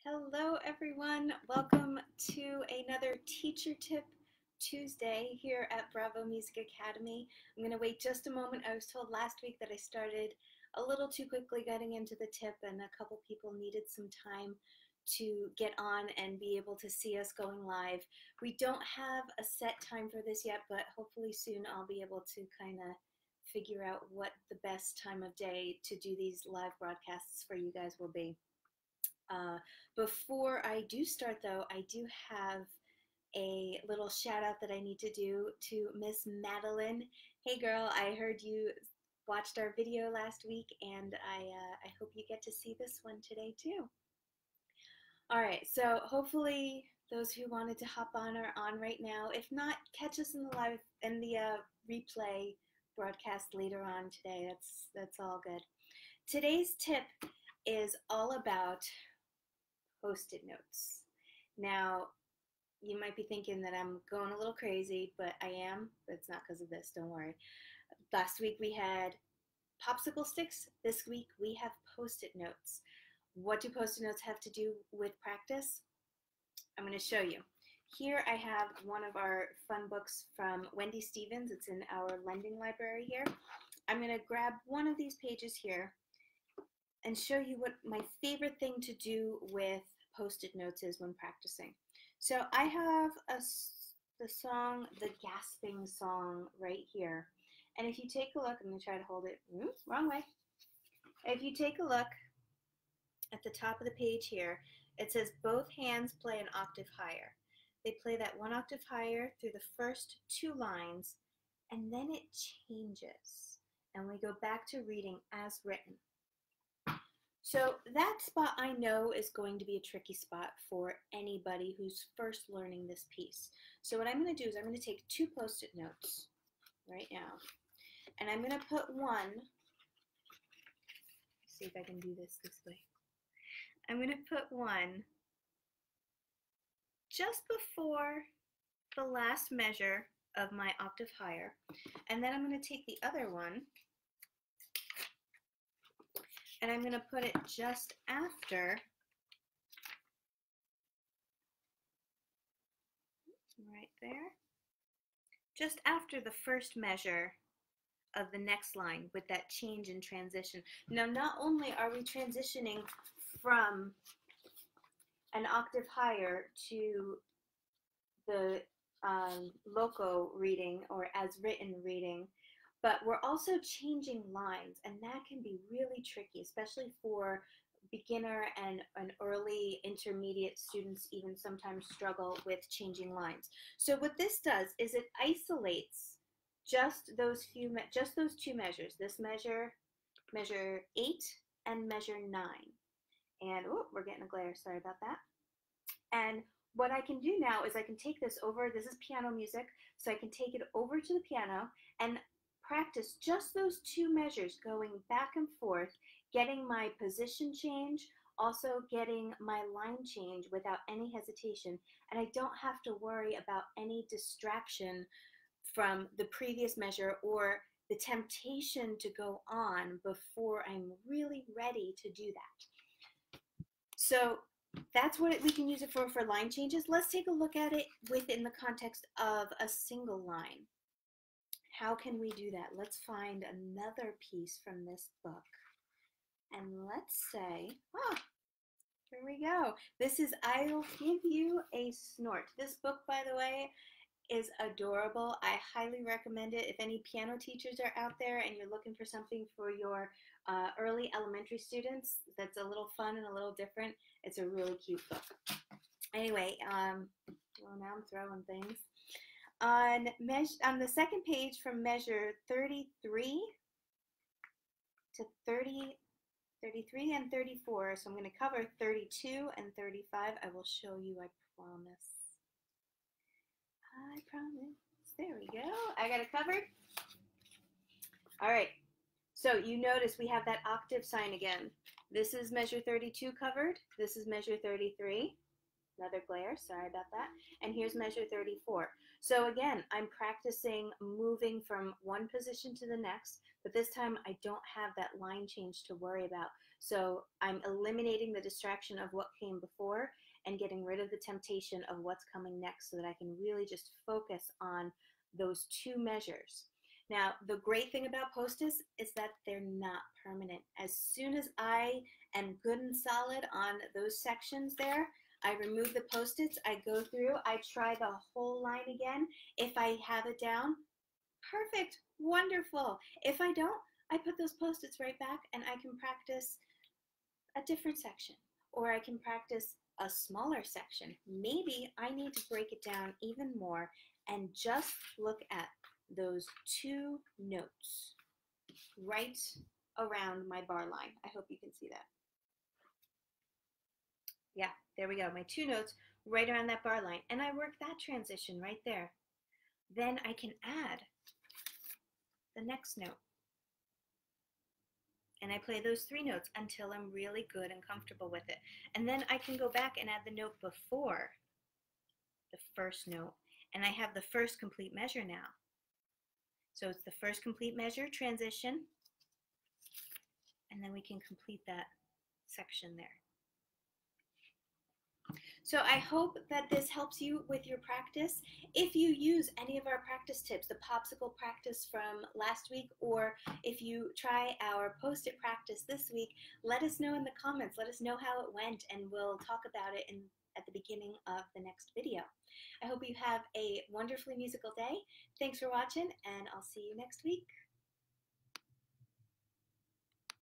Hello everyone, welcome to another Teacher Tip Tuesday here at Bravo Music Academy. I'm going to wait just a moment. I was told last week that I started a little too quickly getting into the tip and a couple people needed some time to get on and be able to see us going live. We don't have a set time for this yet, but hopefully soon I'll be able to kind of figure out what the best time of day to do these live broadcasts for you guys will be. Before I do start though, I do have a little shout out that I need to do to Miss Madeline. Hey girl, I heard you watched our video last week and I hope you get to see this one today too. All right, so hopefully those who wanted to hop on are on right now. If not, catch us in the live in the replay broadcast later on today. That's all good. Today's tip is all about Post-it notes. Now, you might be thinking that I'm going a little crazy, but I am, but it's not because of this, don't worry. Last week we had popsicle sticks. This week we have Post-it notes. What do Post-it notes have to do with practice? I'm going to show you. Here I have one of our fun books from Wendy Stevens. It's in our lending library here. I'm going to grab one of these pages here and show you what my favorite thing to do with Post-it notes is when practicing. So I have the song, the Gasping Song, right here. And if you take a look, I'm going to try to hold it, wrong way. If you take a look at the top of the page here, it says both hands play an octave higher. They play that one octave higher through the first two lines, and then it changes. And we go back to reading as written. So that spot I know is going to be a tricky spot for anybody who's first learning this piece. So what I'm going to do is I'm going to take two Post-it notes right now, and I'm going to put one, see if I can do this way. I'm going to put one just before the last measure of my octave higher, and then I'm going to take the other one and I'm going to put it just after, right there, just after the first measure of the next line with that change in transition. Now, not only are we transitioning from an octave higher to the loco reading or as written reading, but we're also changing lines, and that can be really tricky, especially for beginner and early intermediate students even sometimes struggle with changing lines. So what this does is it isolates just those two measures, this measure 8 and measure 9. And oh, we're getting a glare, sorry about that. And what I can do now is I can take this over, this is piano music, so I can take it over to the piano and practice just those two measures going back and forth, getting my position change, also getting my line change without any hesitation, and I don't have to worry about any distraction from the previous measure or the temptation to go on before I'm really ready to do that. So that's what we can use it for line changes. Let's take a look at it within the context of a single line. How can we do that? Let's find another piece from this book. And let's say, here we go. This is I'll Give You a Snort. This book, by the way, is adorable. I highly recommend it. If any piano teachers are out there and you're looking for something for your early elementary students that's a little fun and a little different, it's a really cute book. Anyway, well, now I'm throwing things. On the second page from measure 33 to 33 and 34, so I'm going to cover 32 and 35. I will show you, I promise. I promise. There we go. I got it covered. All right. So you notice we have that octave sign again. This is measure 32 covered. This is measure 33. Another glare, sorry about that. And here's measure 34. So again, I'm practicing moving from one position to the next, but this time I don't have that line change to worry about. So I'm eliminating the distraction of what came before and getting rid of the temptation of what's coming next so that I can really just focus on those two measures. Now, the great thing about Post-its is that they're not permanent. As soon as I am good and solid on those sections there, I remove the Post-its, I go through, I try the whole line again. If I have it down, perfect, wonderful. If I don't, I put those Post-its right back and I can practice a different section, or I can practice a smaller section. Maybe I need to break it down even more and just look at those two notes right around my bar line. I hope you can see that. Yeah, there we go. My two notes right around that bar line. And I work that transition right there. Then I can add the next note. And I play those three notes until I'm really good and comfortable with it. And then I can go back and add the note before the first note. And I have the first complete measure now. So it's the first complete measure transition. And then we can complete that section there. So I hope that this helps you with your practice. If you use any of our practice tips, the popsicle practice from last week, or if you try our Post-it practice this week, let us know in the comments. Let us know how it went, and we'll talk about it at the beginning of the next video. I hope you have a wonderfully musical day. Thanks for watching, and I'll see you next week.